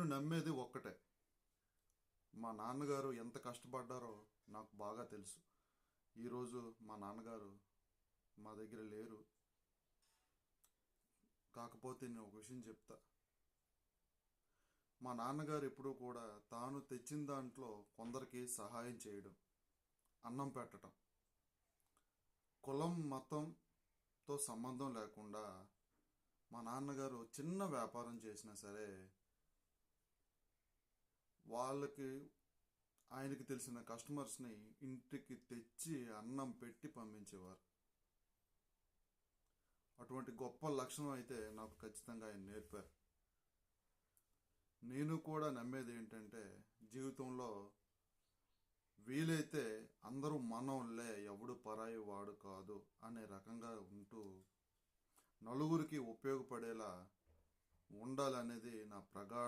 నేను నమ్మేది ఒక్కటే, మా నాన్నగారు ఎంత కష్టపడ్డారో నాకు బాగా తెలుసు. ఈరోజు మా నాన్నగారు మా దగ్గర లేరు. కాకపోతే నేను ఒక విషయం చెప్తా. మా నాన్నగారు ఎప్పుడూ కూడా తాను తెచ్చిన దాంట్లో కొందరికి సహాయం చేయడం, అన్నం పెట్టడం, కులం మతంతో సంబంధం లేకుండా మా నాన్నగారు చిన్న వ్యాపారం చేసినా సరే వాళ్ళకి ఆయనకి తెలిసిన కస్టమర్స్ని ఇంటికి తెచ్చి అన్నం పెట్టి పంపించేవారు. అటువంటి గొప్ప లక్షణం అయితే నాకు ఖచ్చితంగా ఆయన నేర్పారు. నేను కూడా నమ్మేది ఏంటంటే, జీవితంలో వీలైతే అందరూ మనోళ్ళే, ఎవడు పరాయి వాడు కాదు అనే రకంగా ఉంటూ నలుగురికి ఉపయోగపడేలా ఉండాలనేది నా ప్రగాఢ